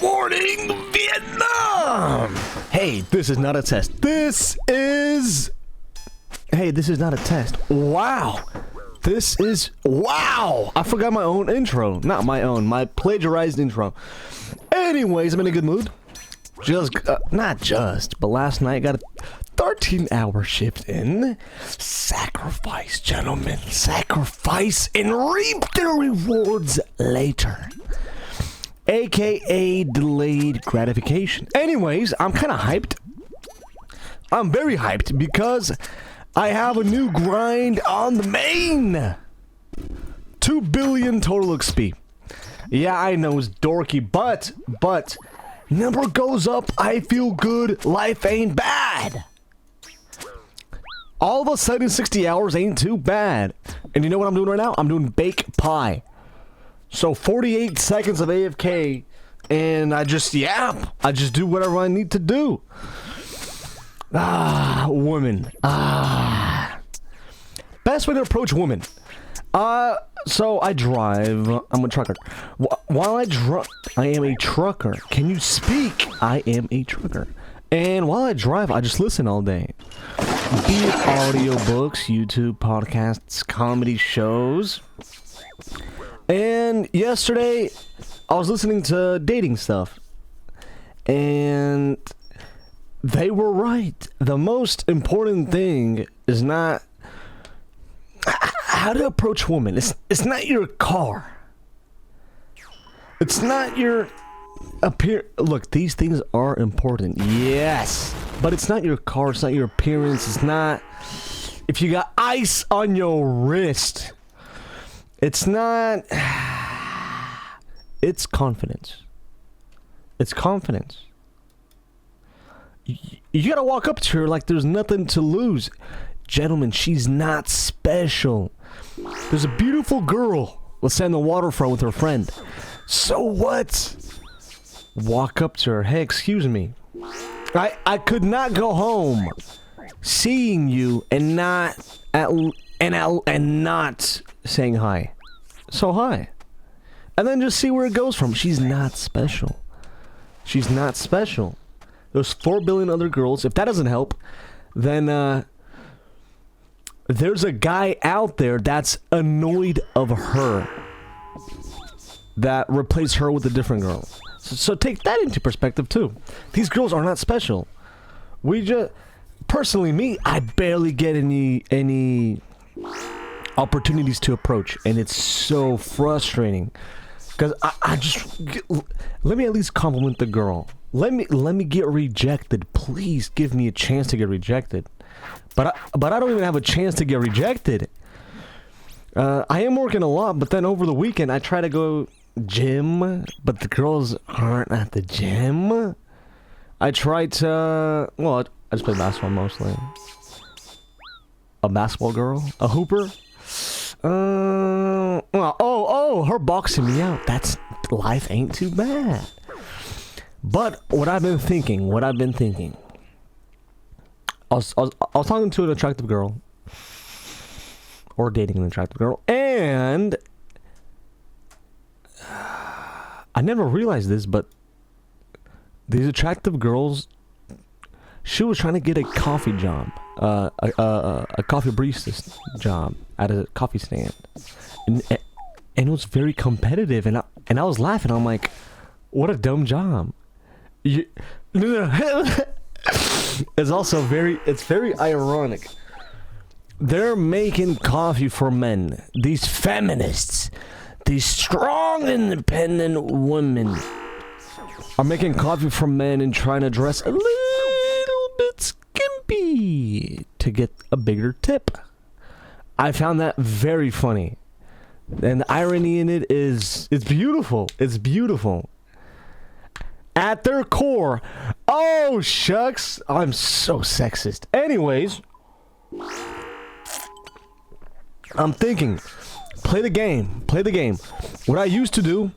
Warning, Vietnam! Hey, this is not a test. Hey, this is not a test. Wow. Wow. I forgot my own intro. Not my own. My plagiarized intro. Anyways, I'm in a good mood. But last night got a 13-hour shift in. Sacrifice, gentlemen. Sacrifice and reap the rewards later. AKA delayed gratification. Anyways, I'm kind of hyped. I'm very hyped because I have a new grind on the main. 2 billion total XP. Yeah, I know it's dorky, but number goes up, I feel good, life ain't bad. All of a sudden 60 hours ain't too bad. And you know what I'm doing right now? I'm doing bake pie. So 48 seconds of AFK, and I just do whatever I need to do. Women. Best way to approach women. So I drive. I'm a trucker. While I am a trucker. Can you speak? I am a trucker. And while I drive, I just listen all day. Be it audiobooks, YouTube podcasts, comedy shows. And yesterday, I was listening to dating stuff. And they were right. The most important thing is not how to approach women. It's not your car. It's not your Look, these things are important. Yes. But it's not your car. It's not your appearance. It's not if you got ice on your wrist. It's not. It's confidence. It's confidence. You gotta walk up to her like there's nothing to lose. Gentlemen, she's not special. There's a beautiful girl. Let's say on the waterfront with her friend. So what? Walk up to her. Hey, excuse me. I could not go home seeing you and not saying hi. So hi. And then just see where it goes from. She's not special. She's not special. There's 4 billion other girls. If that doesn't help, then there's a guy out there that's annoyed of her that replaced her with a different girl. So take that into perspective too. These girls are not special. Personally, me, I barely get any opportunities to approach, and it's so frustrating because I just let me at least compliment the girl. Let me get rejected. Please give me a chance to get rejected. But I don't even have a chance to get rejected. I am working a lot, but then over the weekend I try to go gym, but the girls aren't at the gym. I try to I just play basketball mostly. A basketball girl, a hooper. Her boxing me out. That's life ain't too bad. But what I've been thinking. I was talking to an attractive girl, or dating an attractive girl, and I never realized this, but these attractive girls, she was trying to get a coffee job, a coffee barista job at a coffee stand, and it was very competitive, and I was laughing. I'm like, what a dumb job. It's also very ironic. They're making coffee for men. These feminists, these strong, independent women are making coffee for men and trying to dress a little bit skimpy to get a bigger tip. I found that very funny. And the irony in it is, it's beautiful. It's beautiful. At their core, oh shucks, I'm so sexist. Anyways, I'm thinking, play the game. What I used to do,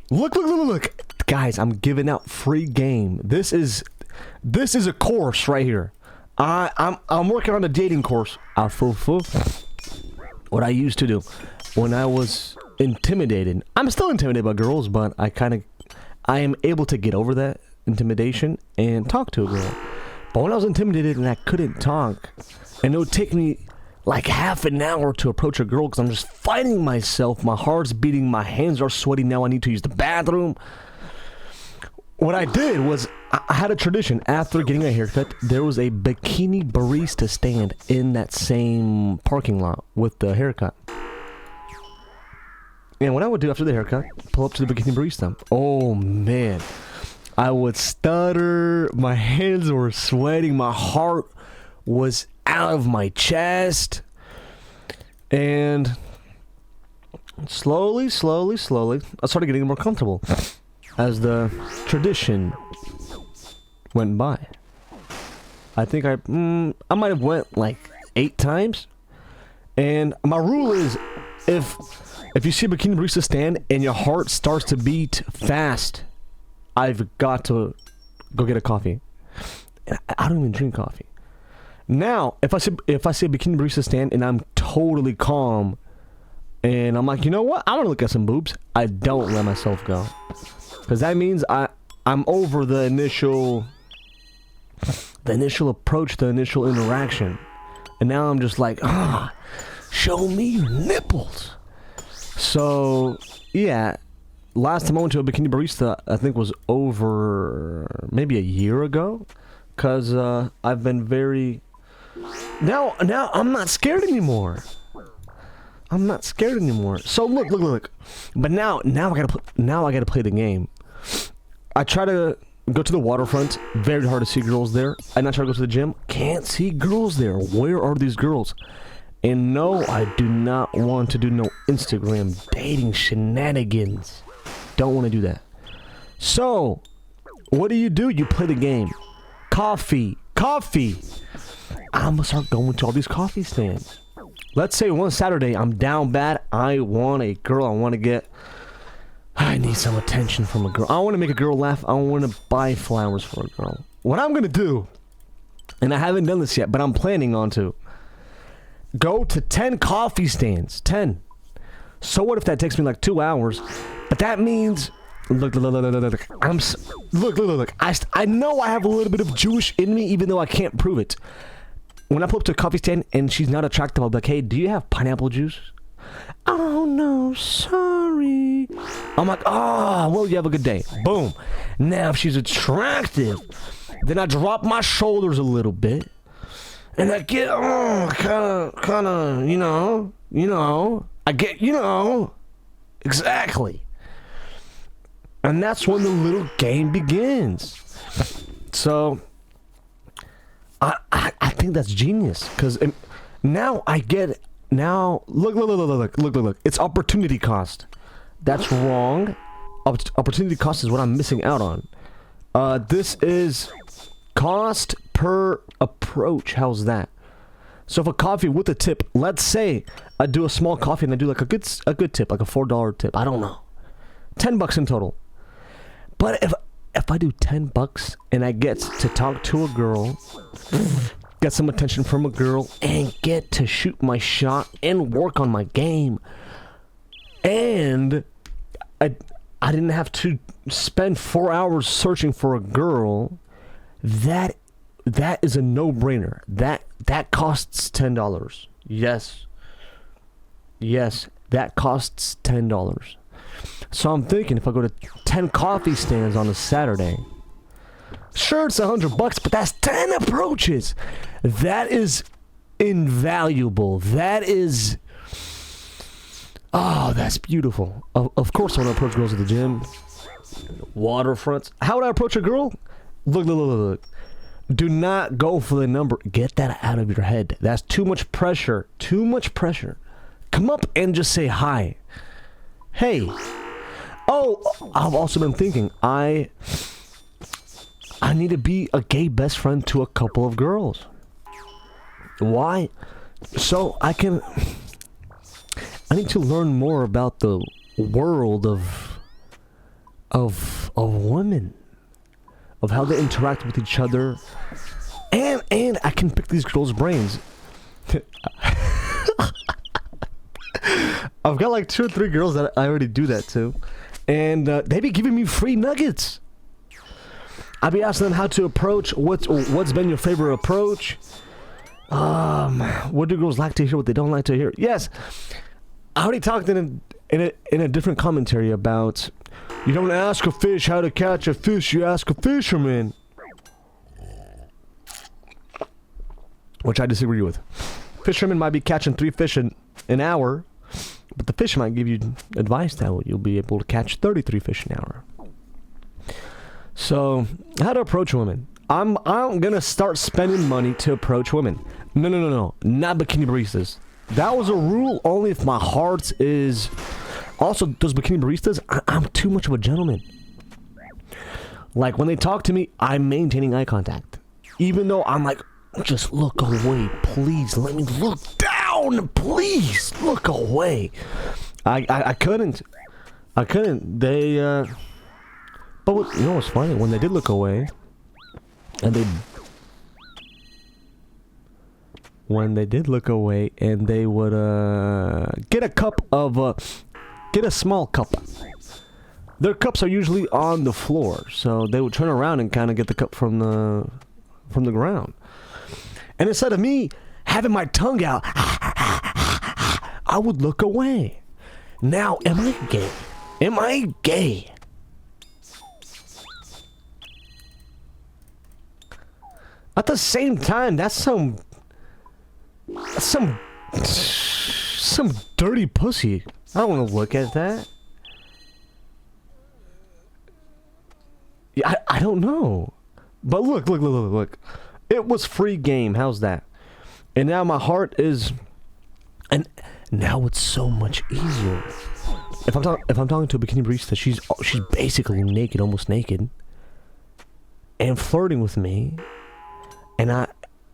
look, guys, I'm giving out free game. This is a course right here. I'm working on a dating course. What I used to do when I was intimidated. I'm still intimidated by girls, but I I am able to get over that intimidation and talk to a girl. But when I was intimidated and I couldn't talk, and it would take me like half an hour to approach a girl because I'm just fighting myself, my heart's beating, my hands are sweaty, now I need to use the bathroom. What I did was, I had a tradition. After getting a haircut, there was a Bikini Barista stand in that same parking lot with the haircut. And what I would do after the haircut, pull up to the Bikini Barista. Oh man, I would stutter, my hands were sweating, my heart was out of my chest. And slowly, I started getting more comfortable as the tradition went by. I think I might have went like 8 times. And my rule is, if you see a Bikini Barista stand and your heart starts to beat fast, I've got to go get a coffee. And I don't even drink coffee. Now, if I see a Bikini Barista stand and I'm totally calm, and I'm like, you know what? I want to look at some boobs. I don't let myself go, because that means I'm over the initial approach, the initial interaction, and now I'm just like, show me your nipples. So yeah, last time I went to a Bikini Barista, I think was over maybe a year ago, because I've been very now I'm not scared anymore. So look. But now I gotta play the game. I try to go to the waterfront. Very hard to see girls there. And I try to go to the gym. Can't see girls there. Where are these girls? And no, I do not want to do no Instagram dating shenanigans. Don't want to do that. So, what do? You play the game. Coffee. I'm gonna start going to all these coffee stands. Let's say one Saturday I'm down bad. I want a girl. I need some attention from a girl. I want to make a girl laugh. I want to buy flowers for a girl. What I'm gonna do, and I haven't done this yet, but I'm planning on to go to 10 coffee stands. 10. So what if that takes me like 2 hours? But that means, look. I know I have a little bit of Jewish in me, even though I can't prove it. When I pull up to a coffee stand and she's not attractive, I'll be like, hey, do you have pineapple juice? Oh, no, sorry. I'm like, well, you have a good day. Boom. Now, if she's attractive, then I drop my shoulders a little bit. And I get, kind of, I get, exactly. And that's when the little game begins. So, I think that's genius, because now I get it. Now, look. It's opportunity cost. That's wrong. Opportunity cost is what I'm missing out on. This is cost per approach. How's that? So if a coffee with a tip, let's say I do a small coffee and I do like a good tip, like a $4 tip. I don't know, $10 in total. But if I do $10 and I get to talk to a girl, get some attention from a girl, and get to shoot my shot and work on my game, and I didn't have to spend 4 hours searching for a girl, that is a no-brainer. That costs $10. Yes, that costs $10. So I'm thinking, if I go to 10 coffee stands on a Saturday, sure, it's $100, but that's 10 approaches. That is invaluable. That is, that's beautiful. Of course, I want to approach girls at the gym, waterfronts. How would I approach a girl? Look. Do not go for the number. Get that out of your head. That's too much pressure. Come up and just say hi. Hey. Oh, I've also been thinking, I need to be a gay best friend to a couple of girls. Why? So I need to learn more about the world of women, of how they interact with each other, and I can pick these girls' brains. I've got like 2 or 3 girls that I already do that to. and they be giving me free nuggets. I be asking them how to approach. What's been your favorite approach? What do girls like to hear? What they don't like to hear? Yes, I already talked in a different commentary about you don't ask a fish how to catch a fish. You ask a fisherman, which I disagree with. Fishermen might be catching 3 fish in an hour, but the fish might give you advice that you'll be able to catch 33 fish an hour. So, how to approach women? I'm gonna start spending money to approach women. No, not Bikini Baristas. That was a rule only if my heart is. Also, those Bikini Baristas, I'm too much of a gentleman. Like when they talk to me, I'm maintaining eye contact, even though I'm like, just look away, please. Let me look down, please. Look away. I couldn't. They. But you know what's funny? When they did look away, and they would get a cup of get a small cup. Their cups are usually on the floor, so they would turn around and kind of get the cup from the ground. And instead of me having my tongue out, I would look away. Now, am I gay? Am I gay? At the same time, that's some dirty pussy. I don't want to look at that. Yeah, I don't know. But look. It was free game. How's that? And now my heart is, and now it's so much easier. If I'm talking to a Bikini Barista, she's basically naked, almost naked, and flirting with me. And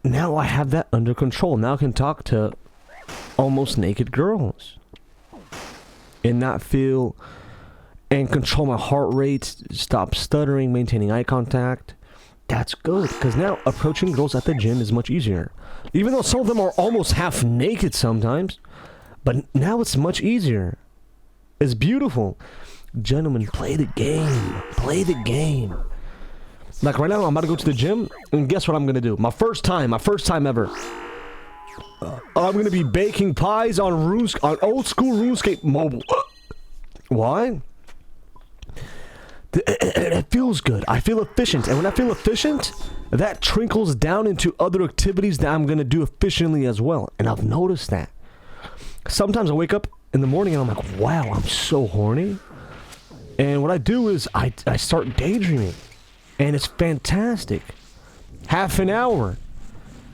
now I have that under control. Now I can talk to almost naked girls and not feel and control my heart rate, stop stuttering, maintaining eye contact. That's good, because now approaching girls at the gym is much easier. Even though some of them are almost half naked sometimes, but now it's much easier. It's beautiful. Gentlemen, play the game. Play the game. Like right now, I'm about to go to the gym, and guess what I'm gonna do? My first time ever. I'm gonna be baking pies on old school RuneScape mobile. Why? It feels good. I feel efficient, and when I feel efficient, that trickles down into other activities that I'm gonna do efficiently as well. And I've noticed that. Sometimes I wake up in the morning and I'm like, wow, I'm so horny. And what I do is I start daydreaming. And it's fantastic. Half an hour.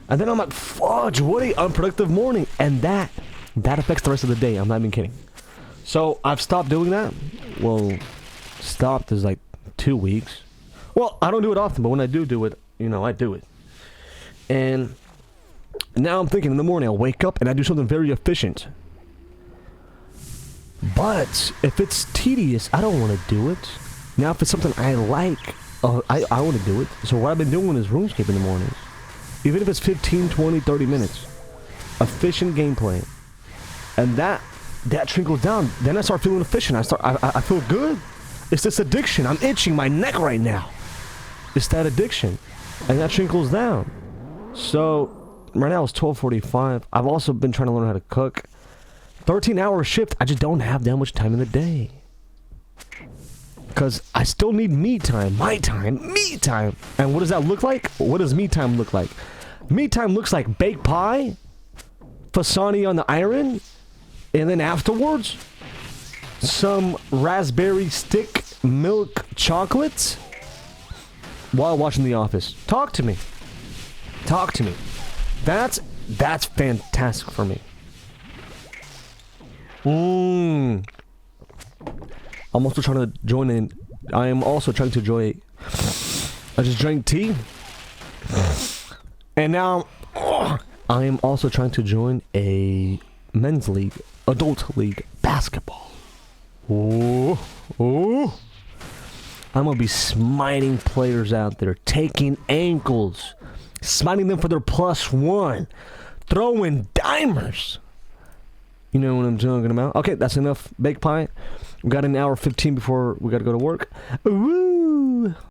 And then I'm like, fudge, what a unproductive morning. And that affects the rest of the day. I'm not even kidding. So I've stopped doing that. Well, stopped is like 2 weeks. Well, I don't do it often, but when I do it, I do it. And now I'm thinking in the morning, I'll wake up and I do something very efficient. But if it's tedious, I don't want to do it. Now, if it's something I like, I want to do it. So what I've been doing is RuneScape in the mornings. Even if it's 15, 20, 30 minutes. Efficient gameplay. And that trickles down. Then I start feeling efficient. I feel good. It's this addiction. I'm itching my neck right now. It's that addiction. And that trickles down. So right now it's 12:45. I've also been trying to learn how to cook. 13-hour shift. I just don't have that much time in the day. Because I still need me time. Me time. And what does that look like? What does me time look like? Me time looks like baked pie, fasani on the iron, and then afterwards, some raspberry stick milk chocolates while watching The Office. Talk to me. That's fantastic for me. I'm also trying to join in. I am also trying to enjoy. I just drank tea. And now I am also trying to join a men's league, adult league, basketball. I'm gonna be smiting players out there, taking ankles, smiting them for their +1, throwing dimers. You know what I'm talking about. Okay, that's enough baked pie. We got an hour 15 before we got to go to work. Woo!